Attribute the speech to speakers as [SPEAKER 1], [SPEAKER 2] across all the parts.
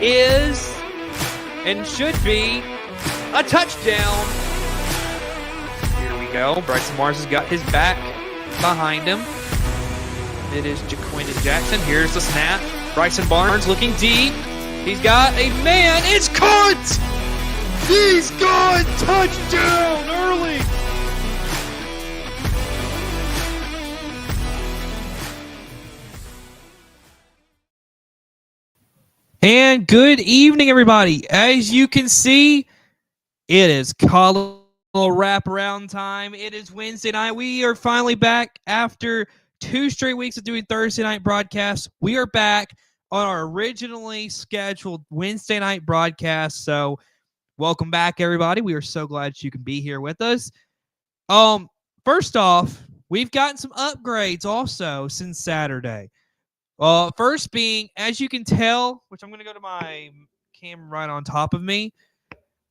[SPEAKER 1] is and should be a touchdown. Here we go. Bryson Mars has got his back behind him. It is Jaquindon Jackson. Here's the snap. Bryson Barnes looking deep. He's got a man. It's caught! He's gone! Touchdown early! And good evening, everybody. As you can see, it is college wraparound time. It is Wednesday night. We are finally back after 2 straight weeks of doing Thursday night broadcasts. We are back on our originally scheduled Wednesday night broadcast. So welcome back, everybody. We are so glad you can be here with us. First off, we've gotten some upgrades also since Saturday. First being, as you can tell, which I'm going to go to my camera right on top of me,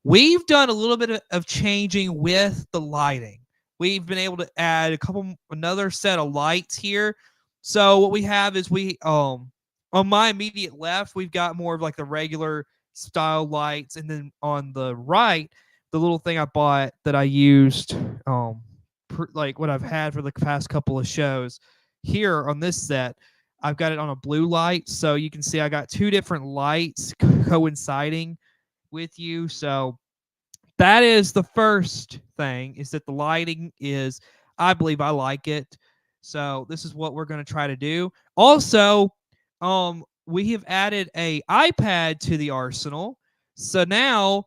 [SPEAKER 1] we've done a little bit of changing with the lighting. We've been able to add another set of lights here. So what we have is on my immediate left, we've got more of like the regular style lights, and then on the right, the little thing I bought that I used, like what I've had for the past couple of shows here on this set. I've got it on a blue light, so you can see I got 2 different lights coinciding with you. So that is the first thing, is that the lighting is, I believe I like it. So this is what we're going to try to do. Also, we have added a iPad to the arsenal. So now,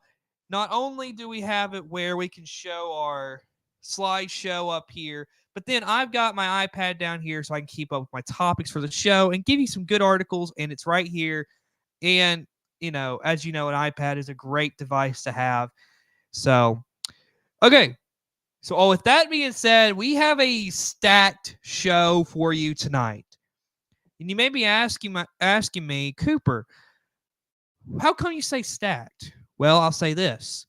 [SPEAKER 1] not only do we have it where we can show our slideshow up here, but then I've got my iPad down here so I can keep up with my topics for the show and give you some good articles, and it's right here. And, as you know, an iPad is a great device to have. So, okay. So, with that being said, we have a stacked show for you tonight. And you may be asking me, Cooper, how come you say stacked? Well, I'll say this.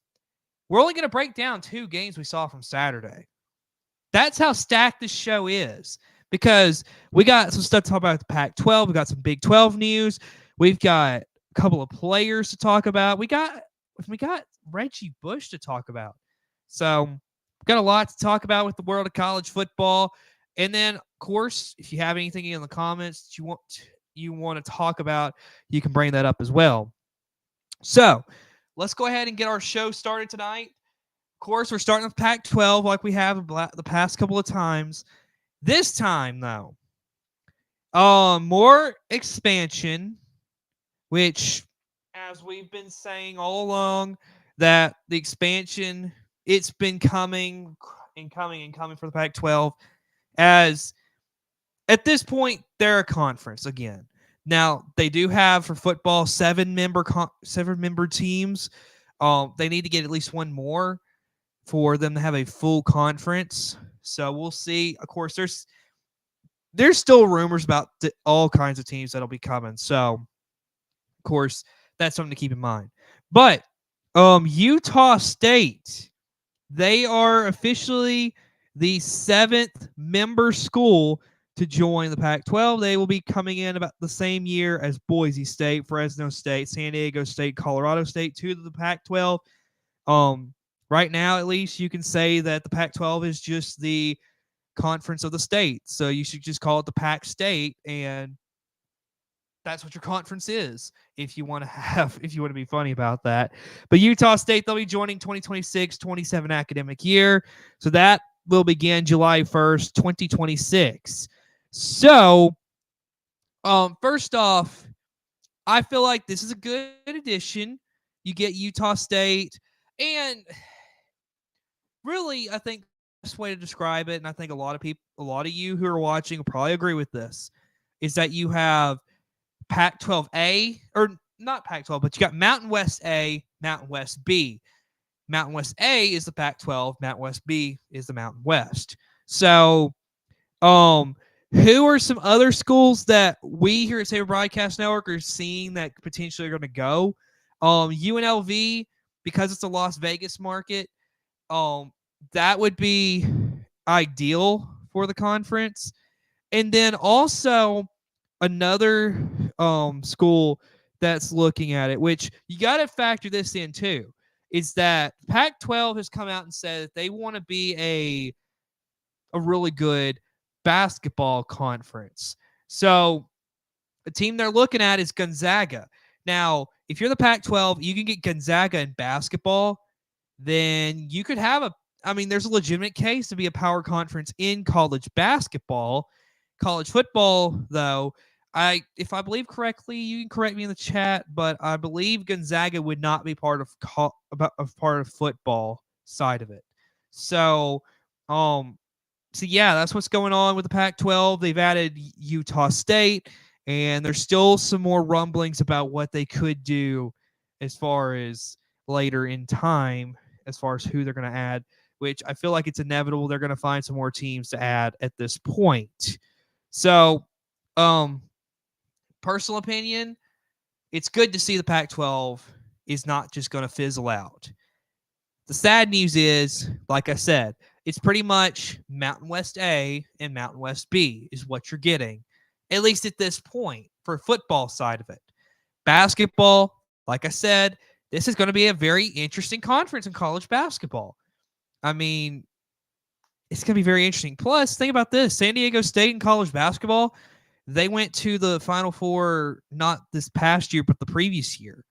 [SPEAKER 1] We're only going to break down 2 games we saw from Saturday. That's how stacked this show is, because we got some stuff to talk about the Pac-12. We got some Big 12 news. We've got a couple of players to talk about. We got Reggie Bush to talk about. So we've got a lot to talk about with the world of college football. And then, of course, if you have anything in the comments that you want to talk about, you can bring that up as well. So let's go ahead and get our show started tonight. Of course, we're starting with Pac-12 like we have the past couple of times. This time, though, more expansion, which, as we've been saying all along, that the expansion, it's been coming and coming and coming for the Pac-12, as at this point, they're a conference again. Now, they do have, for football, 7-member teams. They need to get at least one more for them to have a full conference. So we'll see. Of course, there's still rumors about all kinds of teams that'll be coming. So, of course, that's something to keep in mind. But Utah State, they are officially the 7th member school to join the Pac-12. They will be coming in about the same year as Boise State, Fresno State, San Diego State, Colorado State to the Pac-12. Right now, at least, you can say that the Pac-12 is just the conference of the state. So you should just call it the Pac-State, and that's what your conference is, if you want to be funny about that. But Utah State, they'll be joining 2026-27 academic year. So that will begin July 1st, 2026. So, first off, I feel like this is a good addition. You get Utah State, and really, I think the best way to describe it, and I think a lot of you who are watching will probably agree with this, is that you have Pac-12A, or not Pac-12, but you got Mountain West A, Mountain West B. Mountain West A is the Pac-12, Mountain West B is the Mountain West. So, who are some other schools that we here at Saber Broadcast Network are seeing that potentially are going to go? UNLV, because it's a Las Vegas market, that would be ideal for the conference. And then also another school that's looking at it, which you got to factor this in too, is that Pac-12 has come out and said that they want to be a really good basketball conference. So the team they're looking at is Gonzaga. Now, if you're the Pac-12, you can get Gonzaga in basketball, then you could have there's a legitimate case to be a power conference in college basketball. College football, though, if I believe correctly, you can correct me in the chat, but I believe Gonzaga would not be part of football side of it. So, um, so yeah, that's what's going on with the Pac-12. They've added Utah State, and there's still some more rumblings about what they could do as far as later in time, as far as who they're going to add, which I feel like it's inevitable. They're going to find some more teams to add at this point. So, personal opinion, it's good to see the Pac-12 is not just going to fizzle out. The sad news is, like I said, it's pretty much Mountain West A and Mountain West B is what you're getting, at least at this point, for football side of it. Basketball, like I said, this is going to be a very interesting conference in college basketball. I mean, it's going to be very interesting. Plus, think about this. San Diego State in college basketball, they went to the Final Four not this past year, but the previous year.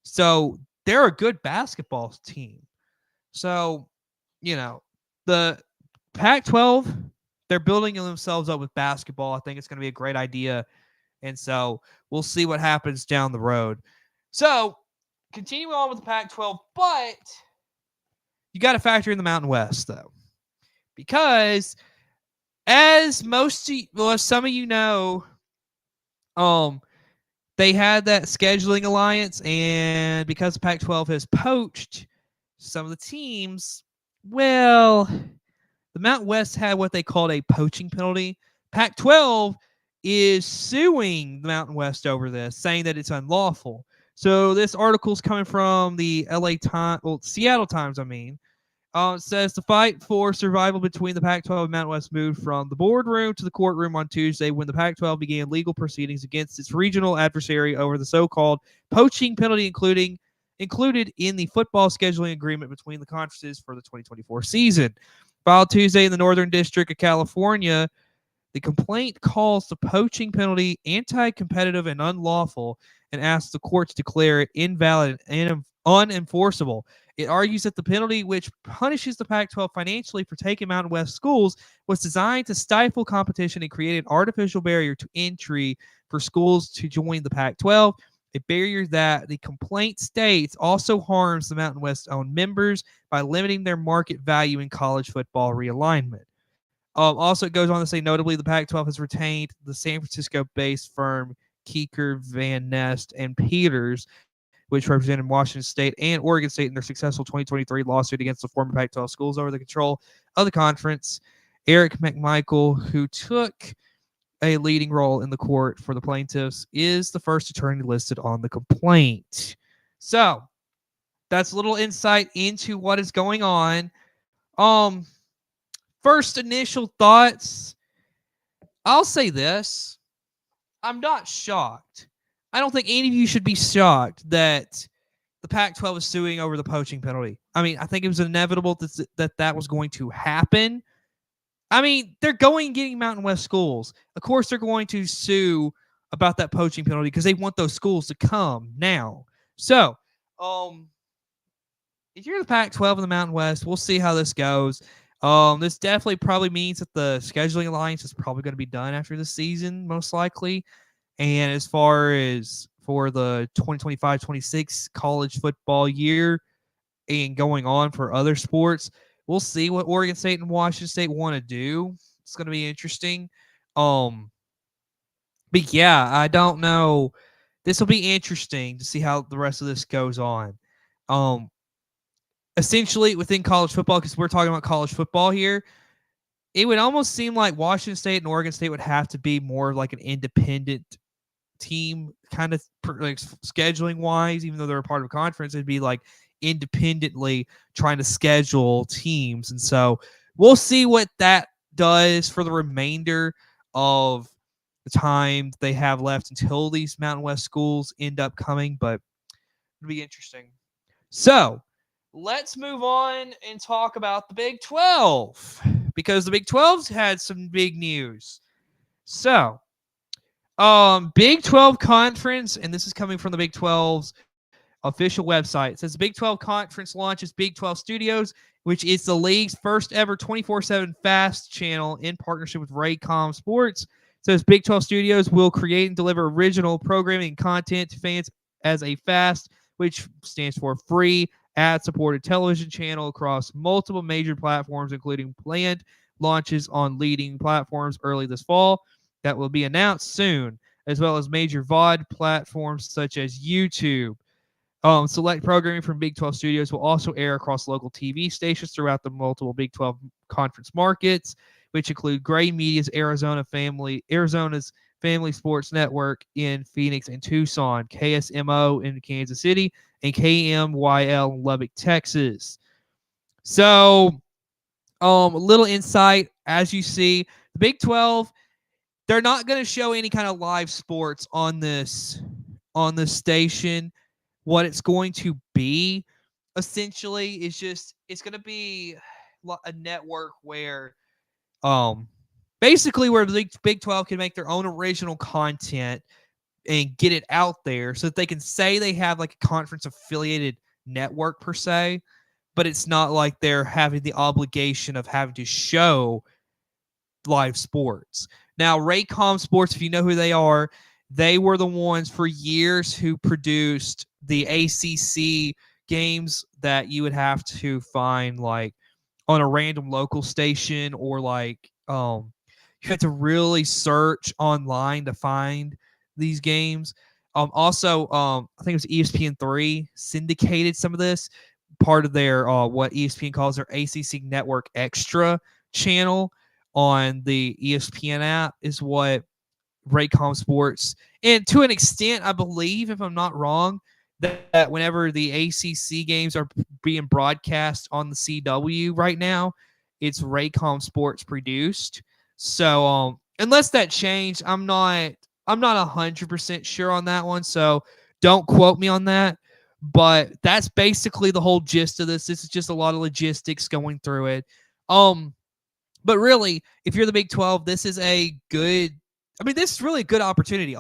[SPEAKER 1] So they're a good basketball team. So, the Pac-12, they're building themselves up with basketball. I think it's going to be a great idea. And so we'll see what happens down the road. So, continuing on with the Pac-12, but you got to factor in the Mountain West, though. Because as some of you know, they had that scheduling alliance, and because the Pac-12 has poached some of the teams, well, the Mountain West had what they called a poaching penalty. Pac-12 is suing the Mountain West over this, saying that it's unlawful. So this article is coming from the Seattle Times, It says the fight for survival between the Pac-12 and Mountain West moved from the boardroom to the courtroom on Tuesday when the Pac-12 began legal proceedings against its regional adversary over the so-called poaching penalty included in the football scheduling agreement between the conferences for the 2024 season. Filed Tuesday in the Northern District of California, the complaint calls the poaching penalty anti-competitive and unlawful and asks the court to declare it invalid and unenforceable. It argues that the penalty, which punishes the Pac-12 financially for taking Mountain West schools, was designed to stifle competition and create an artificial barrier to entry for schools to join the Pac-12, a barrier that the complaint states also harms the Mountain West's own members by limiting their market value in college football realignment. Also, it goes on to say, notably, the Pac-12 has retained the San Francisco-based firm Keeker, Van Nest, and Peters, which represented Washington State and Oregon State in their successful 2023 lawsuit against the former Pac-12 schools over the control of the conference. Eric McMichael, who took a leading role in the court for the plaintiffs, is the first attorney listed on the complaint. So, that's a little insight into what is going on. First initial thoughts, I'll say this. I'm not shocked. I don't think any of you should be shocked that the Pac-12 is suing over the poaching penalty. I think it was inevitable that was going to happen. They're getting Mountain West schools. Of course, they're going to sue about that poaching penalty because they want those schools to come now. So, if you're the Pac-12 and the Mountain West, we'll see how this goes. This definitely probably means that the scheduling alliance is probably going to be done after the season, most likely. And as far as for the 2025-26 college football year and going on for other sports, we'll see what Oregon State and Washington State want to do. It's going to be interesting. But yeah, I don't know. This will be interesting to see how the rest of this goes on. Essentially, within college football, because we're talking about college football here, it would almost seem like Washington State and Oregon State would have to be more like an independent team, kind of like scheduling wise. Even though they're a part of a conference, it'd be like independently trying to schedule teams. And so we'll see what that does for the remainder of time they have left until these Mountain West schools end up coming, but it'll be interesting. So let's move on and talk about the Big 12 because the Big 12's had some big news. So, Big 12 conference, and this is coming from the Big 12's official website. It says Big 12 conference launches Big 12 Studios, which is the league's first ever 24/7 fast channel in partnership with Raycom Sports. It says Big 12 Studios will create and deliver original programming and content to fans as a fast, which stands for free ad-supported television channel across multiple major platforms, including planned launches on leading platforms early this fall that will be announced soon, as well as major VOD platforms such as YouTube. Select programming from Big 12 Studios will also air across local TV stations throughout the multiple Big 12 conference markets, which include Gray Media's Arizona's Family Sports Network in Phoenix and Tucson, KSMO in Kansas City, and KMYL in Lubbock, Texas. So, a little insight, as you see, the Big 12, they're not going to show any kind of live sports on this station. What it's going to be essentially is just it's going to be a network where basically where the Big 12 can make their own original content and get it out there so that they can say they have like a conference affiliated network per se, but it's not like they're having the obligation of having to show live sports. Now, Raycom Sports, if you know who they are, they were the ones for years who produced the ACC games that you would have to find like on a random local station or like you had to really search online to find these games. Also, I think it was ESPN3 syndicated some of this, part of their what ESPN calls their ACC Network Extra channel on the ESPN app is what Raycom Sports, and to an extent, I believe, if I'm not wrong, that whenever the ACC games are being broadcast on the CW right now, it's Raycom Sports produced. So, unless that changed, I'm not 100% sure on that one. So, don't quote me on that. But that's basically the whole gist of this. This is just a lot of logistics going through it. But really, if you're the Big 12, this is a good. I mean, this is really a good opportunity.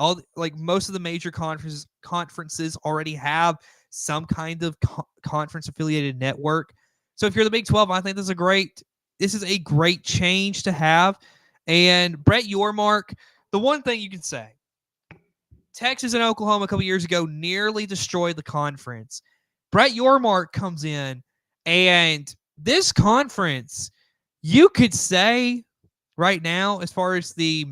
[SPEAKER 1] Most of the major conferences already have some kind of conference affiliated network. So if you're the Big 12, I think this is a great change to have. And Brett Yormark, the one thing you can say, Texas and Oklahoma a couple years ago nearly destroyed the conference. Brett Yormark comes in, and this conference, you could say right now, as far as the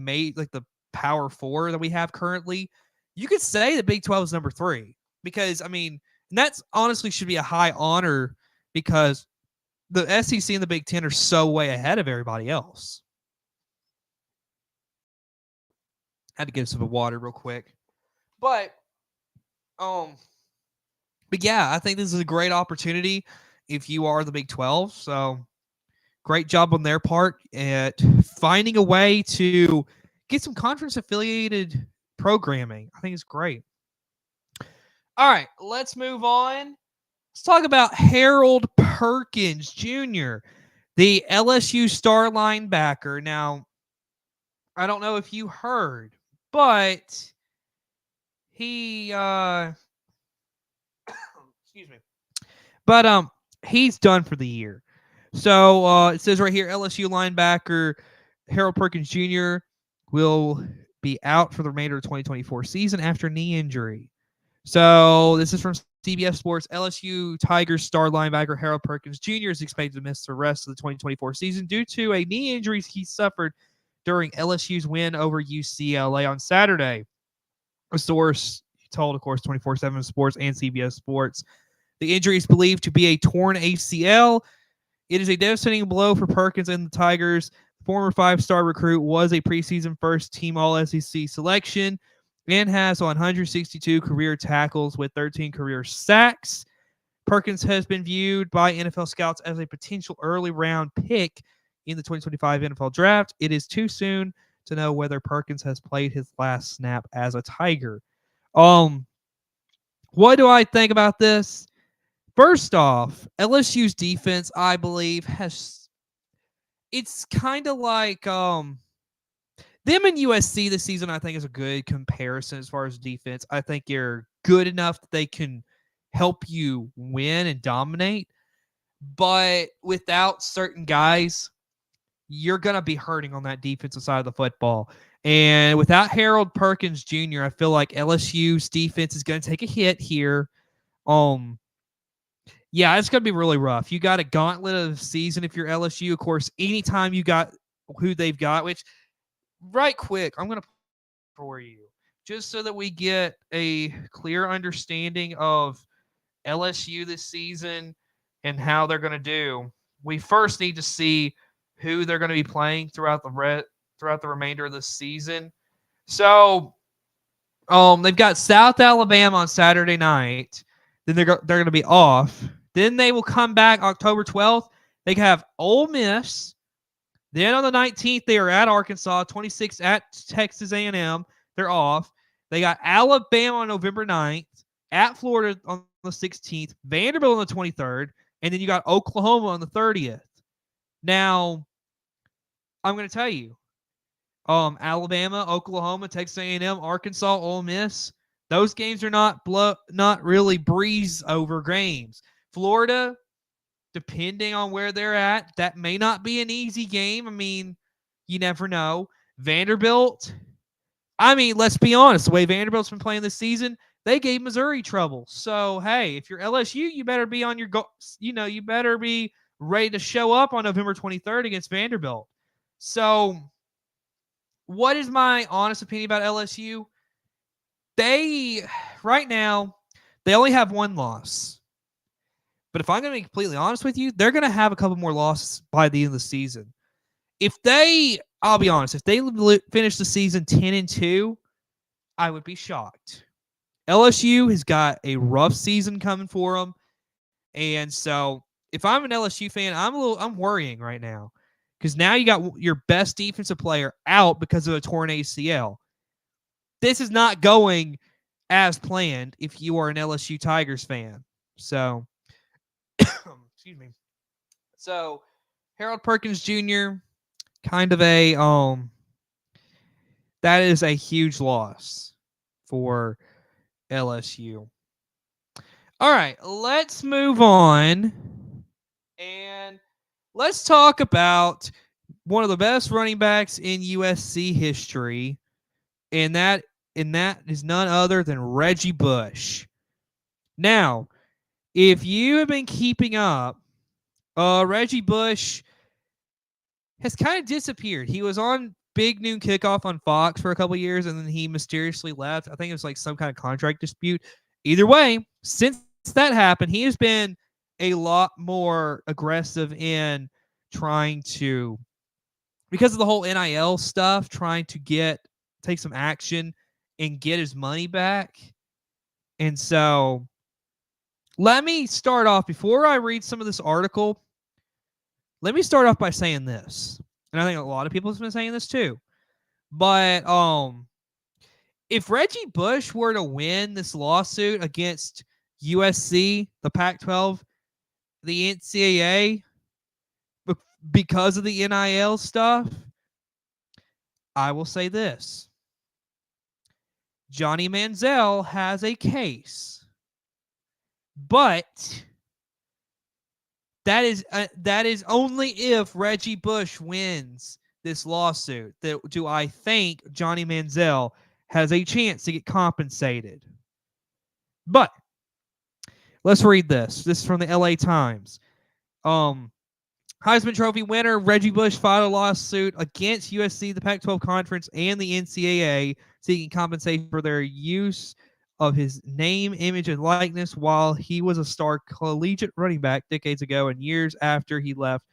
[SPEAKER 1] Power Four that we have currently, you could say the Big 12 is number 3 because I mean, and that's honestly should be a high honor because the SEC and the Big 10 are so way ahead of everybody else. Had to get some water real quick, but yeah, I think this is a great opportunity if you are the Big 12. So great job on their part at finding a way to get some conference affiliated programming. I think it's great. All right, let's move on. Let's talk about Harold Perkins Jr., the LSU star linebacker. Now, I don't know if you heard, but he excuse me. But he's done for the year. So it says right here, LSU linebacker Harold Perkins Jr. will be out for the remainder of the 2024 season after knee injury. So this is from CBS Sports. LSU Tigers star linebacker Harold Perkins Jr. is expected to miss the rest of the 2024 season due to a knee injury he suffered during LSU's win over UCLA on Saturday. A source told, of course, 24/7 Sports and CBS Sports. The injury is believed to be a torn ACL. It is a devastating blow for Perkins and the Tigers. The former 5-star recruit was a preseason first-team All-SEC selection and has 162 career tackles with 13 career sacks. Perkins has been viewed by NFL scouts as a potential early round pick in the 2025 NFL draft. It is too soon to know whether Perkins has played his last snap as a Tiger. Um, what do I think about this? First off, LSU's defense, I believe, has it's kind of like them and USC this season. I think is a good comparison as far as defense. I think you're good enough that they can help you win and dominate, but without certain guys, you're going to be hurting on that defensive side of the football. And without Harold Perkins Jr., I feel like LSU's defense is going to take a hit here. Yeah, it's going to be really rough. You got a gauntlet of the season if you're LSU. Of course, anytime you got who they've got, which right quick, I'm going to for you just so that we get a clear understanding of LSU this season and how they're going to do. We first need to see who they're going to be playing throughout the remainder of the season. So, they've got South Alabama on Saturday night. Then they're going to be off. Then they will come back October 12th. They have Ole Miss. Then on the 19th, they are at Arkansas. 26th at Texas A&M. They're off. They got Alabama on November 9th. At Florida on the 16th. Vanderbilt on the 23rd. And then you got Oklahoma on the 30th. Now, I'm going to tell you, Alabama, Oklahoma, Texas A&M, Arkansas, Ole Miss, those games are not really breeze over games. Florida, depending on where they're at, that may not be an easy game. I mean, you never know. Vanderbilt, I mean, let's be honest. The way Vanderbilt's been playing this season, they gave Missouri trouble. So, hey, if you're LSU, you better be on your you better be ready to show up on November 23rd against Vanderbilt. So, what is my honest opinion about LSU? Right now, they only have one loss. But if I'm going to be completely honest with you, they're going to have a couple more losses by the end of the season. I'll be honest, if they finish the season 10-2, I would be shocked. LSU has got a rough season coming for them. And so if I'm an LSU fan, I'm worrying right now. Because now you got your best defensive player out because of a torn ACL. This is not going as planned if you are an LSU Tigers fan. So, excuse me. So, Harold Perkins Jr., kind of that is a huge loss for LSU. All right, let's move on. And let's talk about one of the best running backs in USC history, and that is none other than Reggie Bush. Now, if you have been keeping up, Reggie Bush has kind of disappeared. He was on Big Noon Kickoff on Fox for a couple years, and then he mysteriously left. I think it was like some kind of contract dispute. Either way, since that happened, he has been a lot more aggressive in trying to, because of the whole NIL stuff, trying to take some action and get his money back. And so let me start off, before I read some of this article, let me start off by saying this. And I think a lot of people have been saying this too. But if Reggie Bush were to win this lawsuit against USC, the Pac-12, the NCAA, because of the NIL stuff, I will say this. Johnny Manziel has a case. But that is only if Reggie Bush wins this lawsuit that do I think Johnny Manziel has a chance to get compensated. But let's read this. This is from the LA Times. Heisman Trophy winner Reggie Bush filed a lawsuit against USC, the Pac-12 Conference, and the NCAA seeking compensation for their use of his name, image, and likeness while he was a star collegiate running back decades ago and years after he left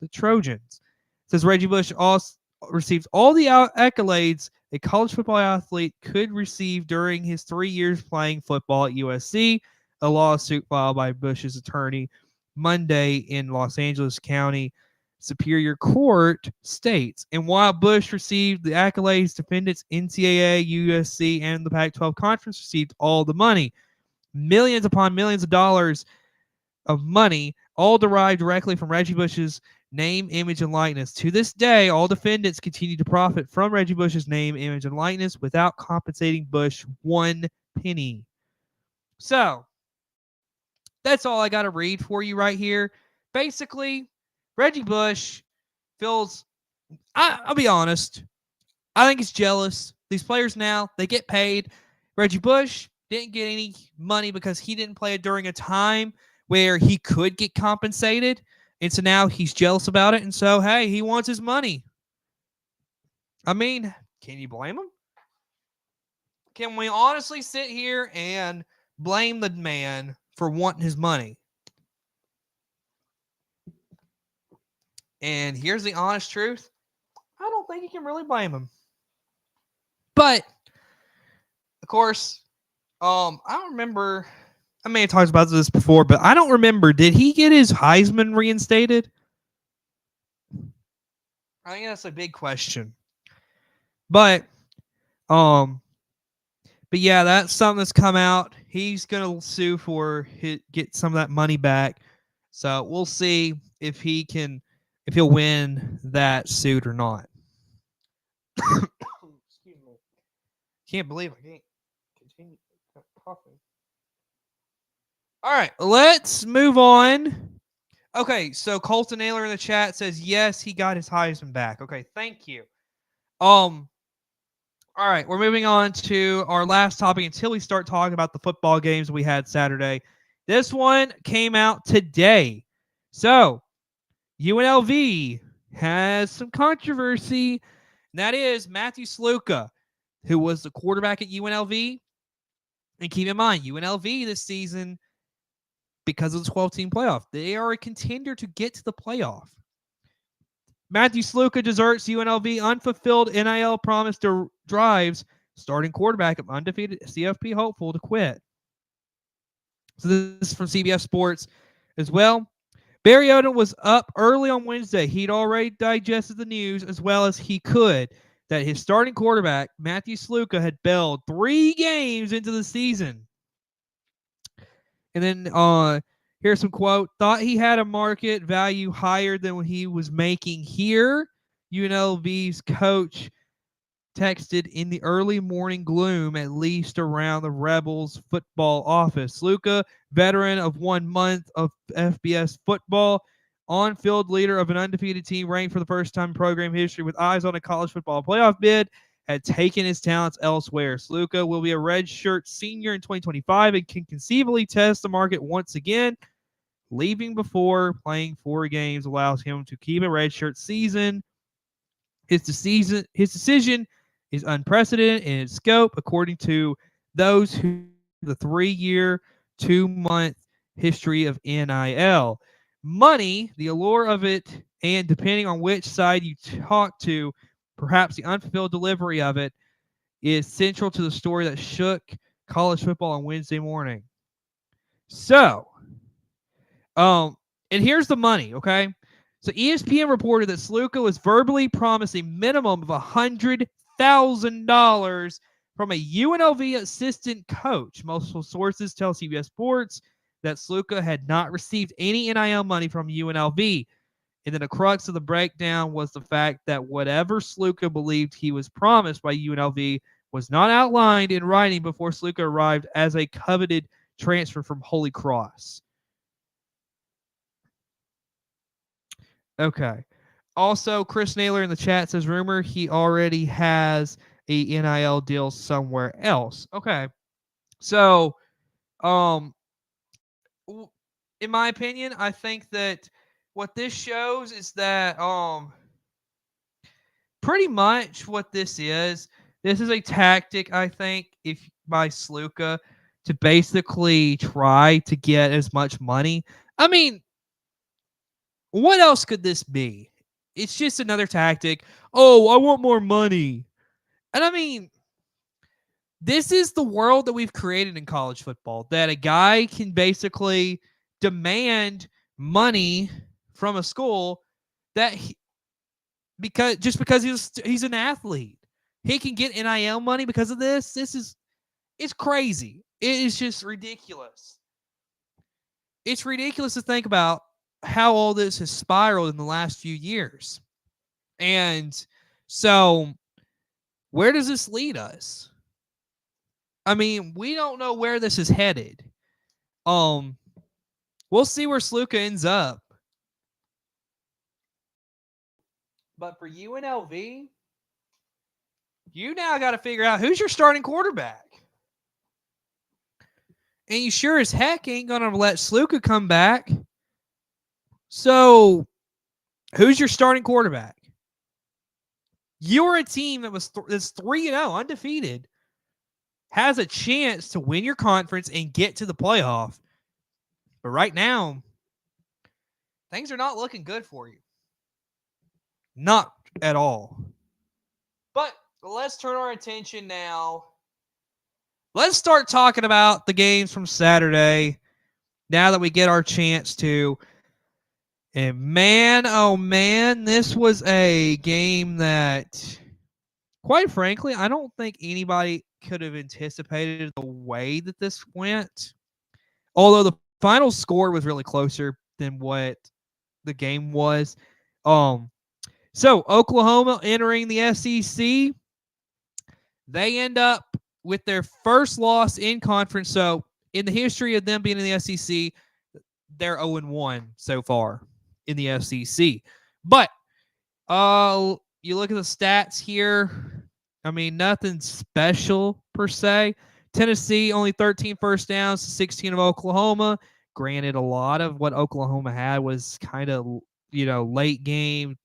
[SPEAKER 1] the Trojans. It says Reggie Bush also received all the accolades a college football athlete could receive during his 3 years playing football at USC. A lawsuit filed by Bush's attorney Monday in Los Angeles County Superior Court states. And while Bush received the accolades, defendants NCAA, USC, and the Pac-12 Conference received all the money. Millions upon millions of dollars of money, all derived directly from Reggie Bush's name, image, and likeness. To this day, all defendants continue to profit from Reggie Bush's name, image, and likeness without compensating Bush one penny. So, that's all I got to read for you right here. Basically, Reggie Bush feels, I'll be honest, I think he's jealous. These players now, they get paid. Reggie Bush didn't get any money because he didn't play it during a time where he could get compensated. And so now he's jealous about it. And so, hey, he wants his money. I mean, can you blame him? Can we honestly sit here and blame the man for wanting his money? And here's the honest truth. I don't think you can really blame him. But, of course, I don't remember. I may have talked about this before, but I don't remember. Did he get his Heisman reinstated? I think that's a big question. But yeah, that's something that's come out. He's gonna sue for get some of that money back. So we'll see if he'll win that suit or not. Excuse me. Can't believe I can't continue coughing. All right, let's move on. Okay, so Colton Naylor in the chat says yes, he got his Heisman back. Okay, thank you. All right, we're moving on to our last topic until we start talking about the football games we had Saturday. This one came out today. So, UNLV has some controversy, and that is Matthew Sluka, who was the quarterback at UNLV. And keep in mind, UNLV this season, because of the 12-team playoff, they are a contender to get to the playoff. Matthew Sluka deserts UNLV unfulfilled NIL promise to drives starting quarterback of undefeated CFP hopeful to quit. So this is from CBS Sports as well. Barry Odom was up early on Wednesday. He'd already digested the news as well as he could that his starting quarterback, Matthew Sluka, had bailed 3 games into the season. And then here's some quote. Thought he had a market value higher than what he was making here. UNLV's coach texted in the early morning gloom, at least around the Rebels football office. Sluka, veteran of 1 month of FBS football, on-field leader of an undefeated team ranked for the first time in program history with eyes on a college football playoff bid, had taken his talents elsewhere. Sluka will be a redshirt senior in 2025 and can conceivably test the market once again. Leaving before playing 4 games allows him to keep a redshirt season. His decision is unprecedented in its scope, according to those who the 3-year, 2-month history of NIL. Money, the allure of it, and depending on which side you talk to, perhaps the unfulfilled delivery of it, is central to the story that shook college football on Wednesday morning. So, and here's the money, okay? So ESPN reported that Sluka was verbally promised a minimum of $100,000 from a UNLV assistant coach. Multiple sources tell CBS Sports that Sluka had not received any NIL money from UNLV. And then the crux of the breakdown was the fact that whatever Sluka believed he was promised by UNLV was not outlined in writing before Sluka arrived as a coveted transfer from Holy Cross. Okay. Also, Chris Naylor in the chat says, rumor he already has a NIL deal somewhere else. Okay. So, in my opinion, I think that what this shows is that pretty much what this is a tactic, I think, if by Sluka to basically try to get as much money. I mean, what else could this be? It's just another tactic. Oh, I want more money. And I mean, this is the world that we've created in college football, that a guy can basically demand money from a school that because he's an athlete, he can get NIL money because of this. It's crazy. It is just ridiculous. It's ridiculous to think about how all this has spiraled in the last few years. And so, where does this lead us? I mean, we don't know where this is headed. We'll see where Sluka ends up. But for UNLV, you now got to figure out who's your starting quarterback. And you sure as heck ain't going to let Sluka come back. So, who's your starting quarterback? You're a team that's 3-0, undefeated, has a chance to win your conference and get to the playoff. But right now, things are not looking good for you. Not at all. But let's turn our attention now. Let's start talking about the games from Saturday now that we get our chance to. And man, oh man, this was a game that, quite frankly, I don't think anybody could have anticipated the way that this went. Although the final score was really closer than what the game was. So Oklahoma entering the SEC, they end up with their first loss in conference. So in the history of them being in the SEC, they're 0-1 so far in the SEC. But you look at the stats here. I mean, nothing special per se. Tennessee only 13 first downs to 16 of Oklahoma. Granted, a lot of what Oklahoma had was kind of, late game,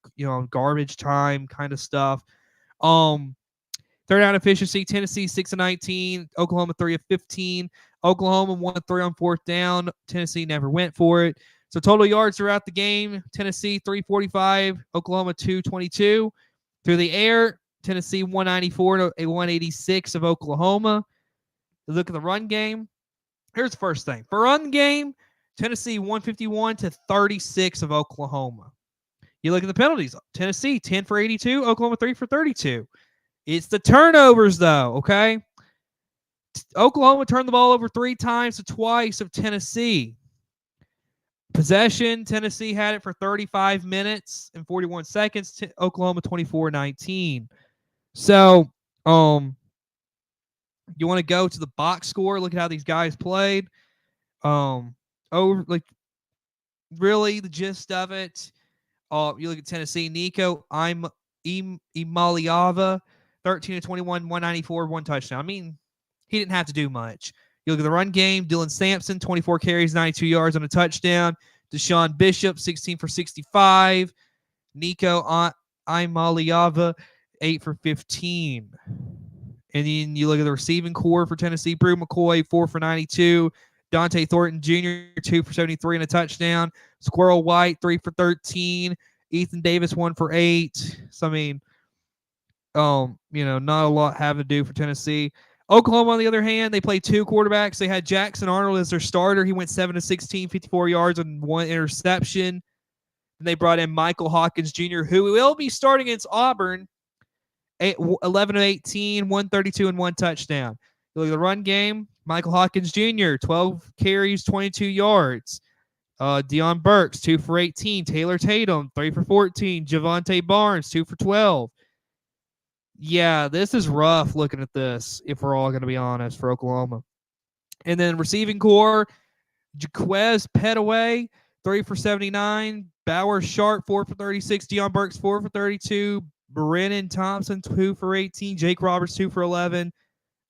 [SPEAKER 1] garbage time kind of stuff. Third down efficiency, Tennessee 6 of 19, Oklahoma 3 of 15. Oklahoma 1 of 3 on fourth down. Tennessee never went for it. So total yards throughout the game, Tennessee 345, Oklahoma 222. Through the air, Tennessee 194 to 186 of Oklahoma. Look at the run game. Here's the first thing. For run game, Tennessee 151 to 36 of Oklahoma. You look at the penalties. Tennessee 10 for 82, Oklahoma 3 for 32. It's the turnovers, though, okay? Oklahoma turned the ball over 3 times to twice of Tennessee. Possession, Tennessee had it for 35 minutes and 41 seconds. Oklahoma 24-19. So, you want to go to the box score, look at how these guys played. Really the gist of it. You look at Tennessee, Nico Imaliava, 13 to 21, 194, 1 touchdown. I mean, he didn't have to do much. You look at the run game, Dylan Sampson, 24 carries, 92 yards on a touchdown. Deshaun Bishop, 16 for 65. Nico Imaliava, 8 for 15. And then you look at the receiving core for Tennessee. Brew McCoy, 4 for 92. Dante Thornton Jr., 2 for 73 and a touchdown. Squirrel White, 3 for 13. Ethan Davis, 1 for 8. So, I mean, not a lot having to do for Tennessee. Oklahoma, on the other hand, they played 2 quarterbacks. They had Jackson Arnold as their starter. He went 7 to 16, 54 yards and 1 interception. And they brought in Michael Hawkins Jr., who will be starting against Auburn, 11 to 18, 132 and 1 touchdown. You look at the run game, Michael Hawkins Jr., 12 carries, 22 yards. Deion Burks, 2 for 18. Taylor Tatum, 3 for 14. Javonte Barnes, 2 for 12. Yeah, this is rough looking at this, if we're all going to be honest, for Oklahoma. And then receiving core, Jaquez Petaway, 3 for 79. Bauer Sharp, 4 for 36. Deion Burks, 4 for 32. Brennan Thompson, 2 for 18. Jake Roberts, 2 for 11.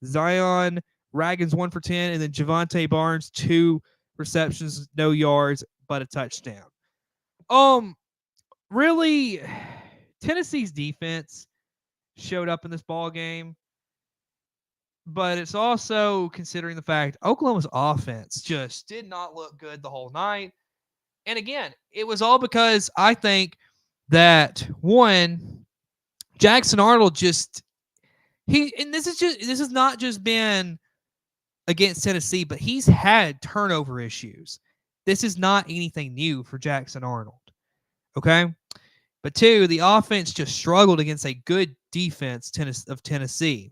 [SPEAKER 1] Zion Raggins, 1 for 10. And then Javonte Barnes, 2 receptions, no yards, but a touchdown. Really, Tennessee's defense showed up in this ball game, but it's also considering the fact Oklahoma's offense just did not look good the whole night. And again, it was all because I think that one, Jackson Arnold this has not just been against Tennessee, but he's had turnover issues. This is not anything new for Jackson Arnold. Okay. But two, the offense just struggled against a good defense of Tennessee,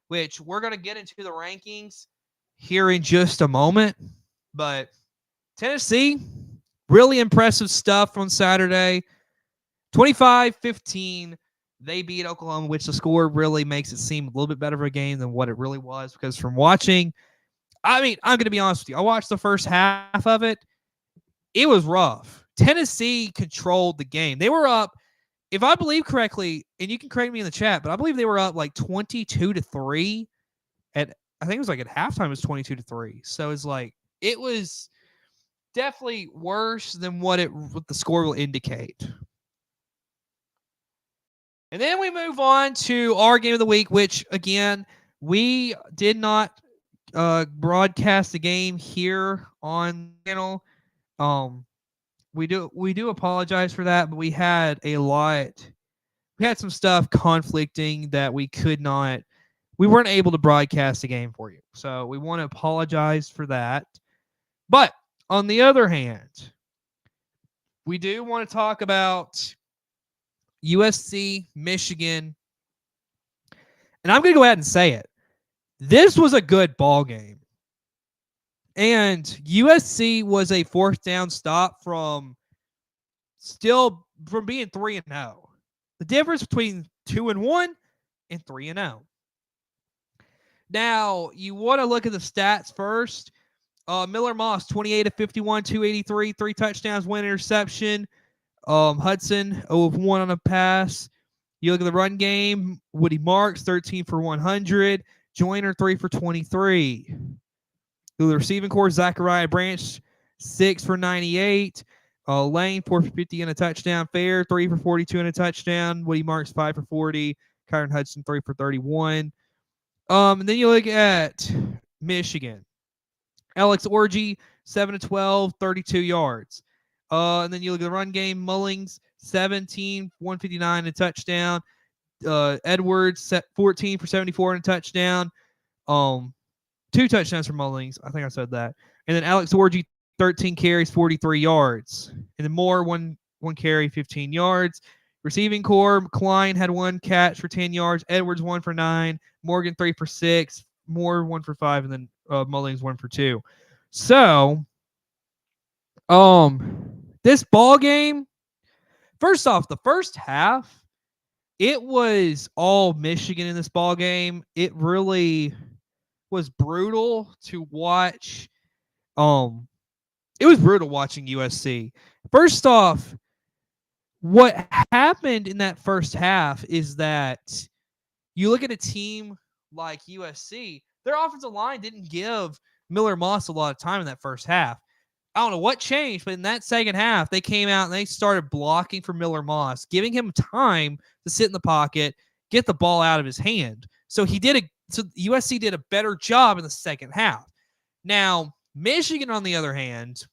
[SPEAKER 1] which we're going to get into the rankings here in just a moment. But Tennessee, really impressive stuff on Saturday. 25-15, they beat Oklahoma, which the score really makes it seem a little bit better of a game than what it really was. Because from watching, I mean, I'm going to be honest with you. I watched the first half of it. It was rough. Tennessee controlled the game. They were up, if I believe correctly, and you can correct me in the chat, but I believe they were up like 22-3 at, I think it was like at halftime it was 22-3. So it's like, it was definitely worse than what the score will indicate. And then we move on to our game of the week, which again, we did not broadcast the game here on the channel. We do apologize for that, but we had some stuff conflicting that we weren't able to broadcast the game for you. So we want to apologize for that. But on the other hand, we do want to talk about USC, Michigan. And I'm going to go ahead and say it. This was a good ball game. And USC was a fourth down stop from being 3-0. The difference between 2-1 and 3-0. Now, you want to look at the stats first. Miller Moss, 28-51, 283, 3 touchdowns, 1 interception. Hudson, 0 of 1 on a pass. You look at the run game, Woody Marks, 13 for 100. Joyner, 3 for 23. The receiving corps, Zachariah Branch, 6 for 98. Lane, 4 for 50 and a touchdown. Fair, 3 for 42 and a touchdown. Woody Marks, 5 for 40. Kyron Hudson, 3 for 31. And then you look at Michigan. Alex Orji, 7-12, 32 yards. And then you look at the run game. Mullings, 17, 159 and a touchdown. Edwards, 14 for 74 and a touchdown. 2 touchdowns for Mullings. I think I said that. And then Alex Orji, 13 carries, 43 yards. And then Moore, one carry, 15 yards. Receiving corps, Klein had 1 catch for 10 yards. Edwards, 1 for 9. Morgan, 3 for 6. Moore, 1 for 5. And then Mullings, 1 for 2. So, this ball game, first off, the first half, it was all Michigan in this ball game. It really was brutal to watch. It was brutal watching USC. First off, what happened in that first half is that you look at a team like USC, their offensive line didn't give Miller Moss a lot of time in that first half. I don't know what changed, but in that second half, they came out and they started blocking for Miller Moss, giving him time to sit in the pocket, get the ball out of his hand. So USC did a better job in the second half. Now, Michigan, on the other hand,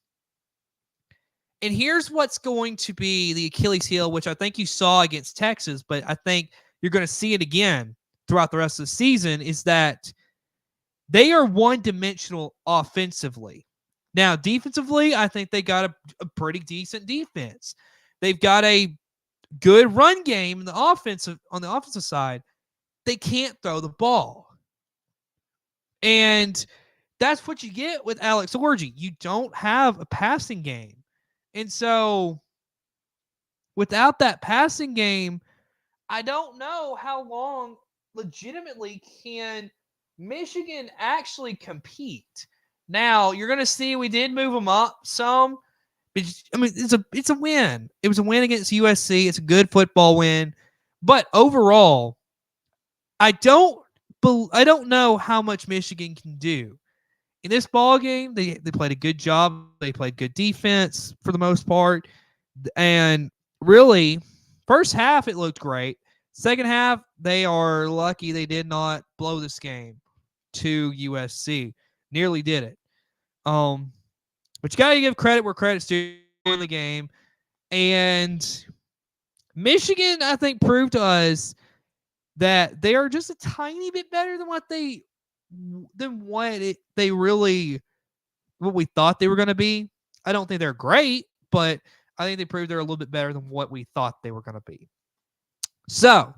[SPEAKER 1] and here's what's going to be the Achilles heel, which I think you saw against Texas, but I think you're going to see it again throughout the rest of the season, is that they are one-dimensional offensively. Now, defensively, I think they got a pretty decent defense. They've got a good run game on the offensive side. They can't throw the ball. And that's what you get with Alex Orji. You don't have a passing game. And so, without that passing game, I don't know how long legitimately can Michigan actually compete. Now, you're going to see we did move them up some. But, I mean, it's a win. It was a win against USC. It's a good football win. But overall, I don't know how much Michigan can do. In this ball game, they played a good job. They played good defense for the most part. And really, first half, it looked great. Second half, they are lucky they did not blow this game to USC. Nearly did it. But you got to give credit where credit's due in the game. And Michigan, I think, proved to us that they are just a tiny bit better than what we thought they were going to be. I don't think they're great, but I think they proved they're a little bit better than what we thought they were going to be. So,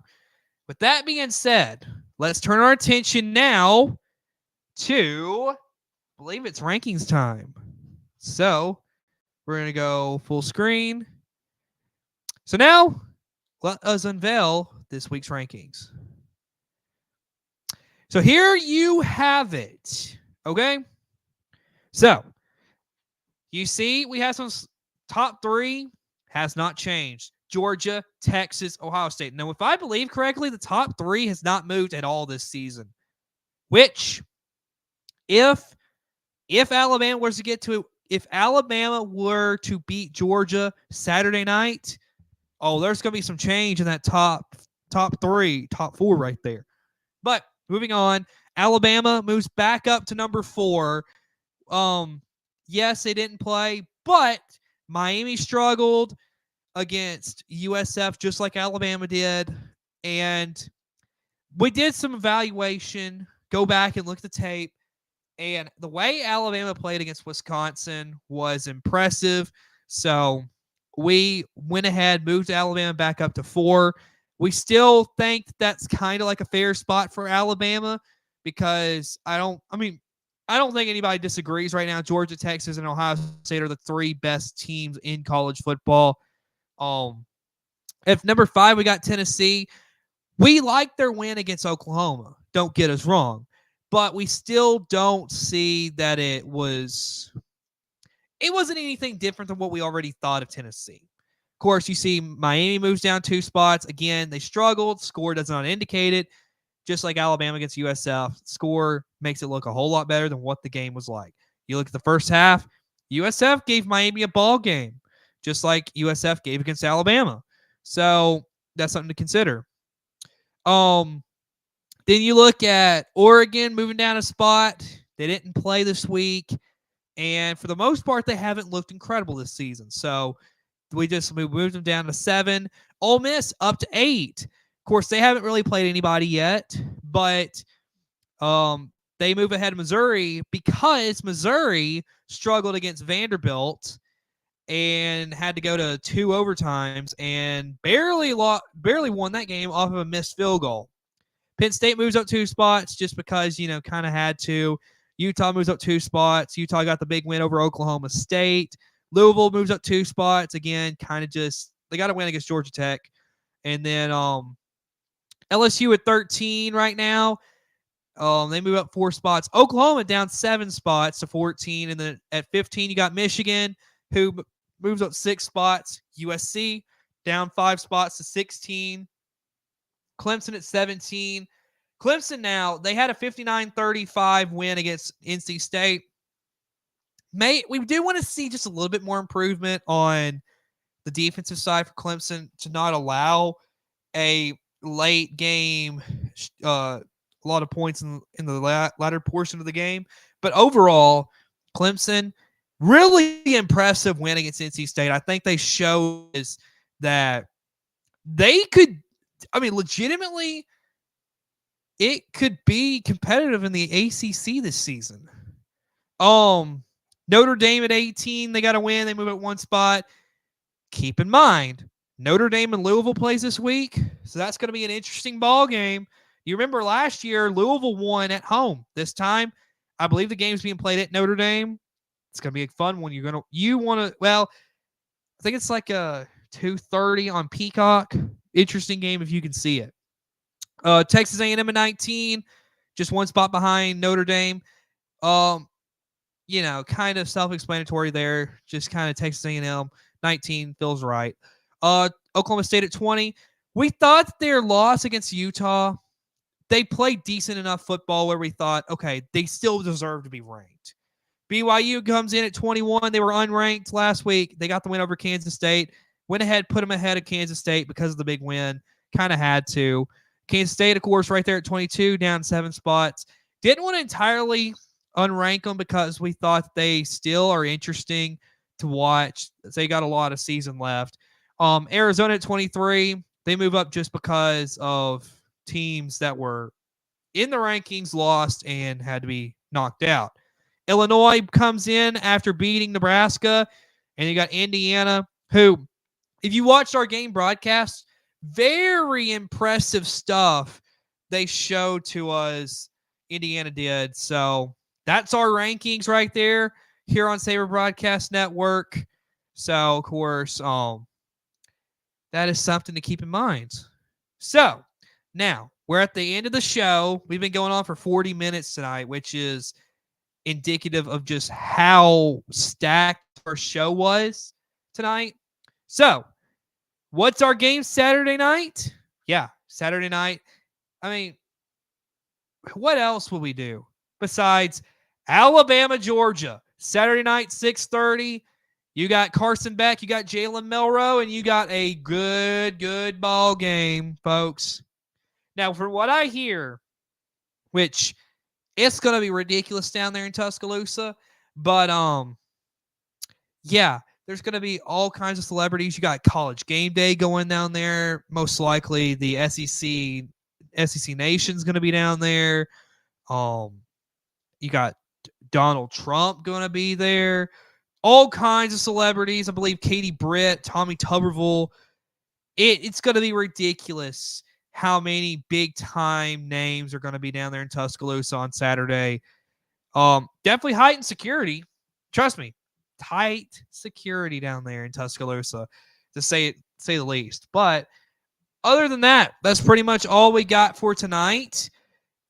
[SPEAKER 1] with that being said, let's turn our attention now to, I believe it's rankings time. So, we're going to go full screen. So now, let us unveil this week's rankings. So here you have it. Okay? So, you see, we have some top 3 has not changed. Georgia, Texas, Ohio State. Now, if I believe correctly, the top 3 has not moved at all this season. Which, if Alabama was to get to, if Alabama were to beat Georgia Saturday night, oh, there's going to be some change in that top 3, top 4 right there. But moving on, Alabama moves back up to number 4. Yes, they didn't play, but Miami struggled against USF just like Alabama did. And we did some evaluation, go back and look at the tape. And the way Alabama played against Wisconsin was impressive. So we went ahead, moved Alabama back up to 4. We still think that's kind of like a fair spot for Alabama because I don't think anybody disagrees right now. Georgia, Texas, and Ohio State are the 3 best teams in college football. If number 5, we got Tennessee. We like their win against Oklahoma. Don't get us wrong. But we still don't see that it wasn't anything different than what we already thought of Tennessee. Of course, you see Miami moves down 2 spots. Again, they struggled. Score does not indicate it. Just like Alabama against USF, score makes it look a whole lot better than what the game was like. You look at the first half, USF gave Miami a ball game, just like USF gave against Alabama. So that's something to consider. Then you look at Oregon moving down a spot. They didn't play this week. And for the most part, they haven't looked incredible this season. So we moved them down to 7. Ole Miss up to 8. Of course, they haven't really played anybody yet, but they move ahead of Missouri because Missouri struggled against Vanderbilt and had to go to 2 overtimes and barely won that game off of a missed field goal. Penn State moves up 2 spots just because, kind of had to. Utah moves up 2 spots. Utah got the big win over Oklahoma State. Louisville moves up 2 spots. Again, kind of just, they got to win against Georgia Tech. And then LSU at 13 right now. They move up 4 spots. Oklahoma down 7 spots to 14. And then at 15, you got Michigan, who moves up 6 spots. USC down 5 spots to 16. Clemson at 17. Clemson now, they had a 59-35 win against NC State. We do want to see just a little bit more improvement on the defensive side for Clemson to not allow a late game, a lot of points in the latter portion of the game. But overall, Clemson, really impressive win against NC State. I think they showed that they could, legitimately, it could be competitive in the ACC this season. Notre Dame at 18, they got a win. They move at 1 spot. Keep in mind, Notre Dame and Louisville plays this week, so that's going to be an interesting ball game. You remember last year, Louisville won at home. This time, I believe the game's being played at Notre Dame. It's going to be a fun one. I think it's like a 2:30 on Peacock. Interesting game if you can see it. Texas A&M at 19, just 1 spot behind Notre Dame. Kind of self-explanatory there. Just kind of Texas A&M 19 feels right. Oklahoma State at 20. We thought their loss against Utah, they played decent enough football where we thought, okay, they still deserve to be ranked. BYU comes in at 21. They were unranked last week. They got the win over Kansas State. Went ahead, put them ahead of Kansas State because of the big win. Kind of had to. Kansas State, of course, right there at 22, down 7 spots. Didn't want to entirely unrank them because we thought they still are interesting to watch. They got a lot of season left. Arizona at 23, they move up just because of teams that were in the rankings lost and had to be knocked out. Illinois comes in after beating Nebraska, and you got Indiana who, if you watched our game broadcast, very impressive stuff they showed to us. Indiana did. So that's our rankings right there here on Saber Broadcast Network. So of course, that is something to keep in mind. So now we're at the end of the show. We've been going on for 40 minutes tonight, which is indicative of just how stacked our show was tonight. So, what's our game Saturday night? Yeah, Saturday night. I mean, what else will we do besides Alabama, Georgia? Saturday night, 6:30. You got Carson Beck, you got Jalen Milroe, and you got a good ball game, folks. Now, from what I hear, which it's gonna be ridiculous down there in Tuscaloosa, but yeah, there's gonna be all kinds of celebrities. You got College Game Day going down there. Most likely, the SEC Nation's gonna be down there. You got Donald Trump gonna be there. All kinds of celebrities. I believe Katie Britt, Tommy Tuberville. It's gonna be ridiculous how many big time names are gonna be down there in Tuscaloosa on Saturday. Definitely heightened security. Trust me, tight security down there in Tuscaloosa, to say the least. But other than that, that's pretty much all we got for tonight.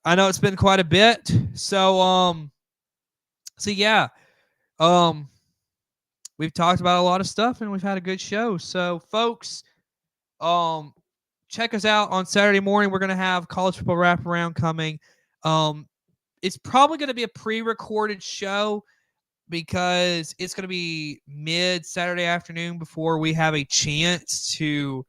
[SPEAKER 1] I know it's been quite a bit, so yeah, um, we've talked about a lot of stuff and we've had a good show. So, folks, um, check us out on Saturday morning. We're gonna have college football wraparound coming. It's probably gonna be a pre-recorded show because it's going to be mid Saturday afternoon before we have a chance to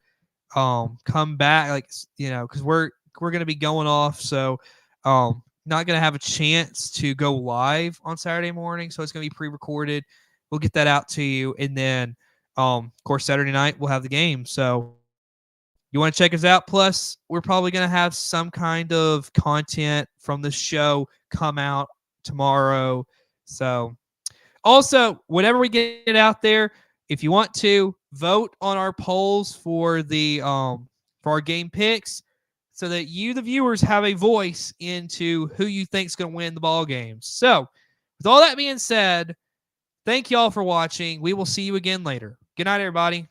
[SPEAKER 1] come back, like, because we're going to be going off, so not going to have a chance to go live on Saturday morning, so it's going to be pre-recorded. We'll get that out to you, and then of course Saturday night we'll have the game. So you want to check us out. Plus, we're probably going to have some kind of content from the show come out tomorrow. So also, whenever we get it out there, if you want to vote on our polls for our game picks, so that you, the viewers, have a voice into who you think is going to win the ball games. So, with all that being said, thank you all for watching. We will see you again later. Good night, everybody.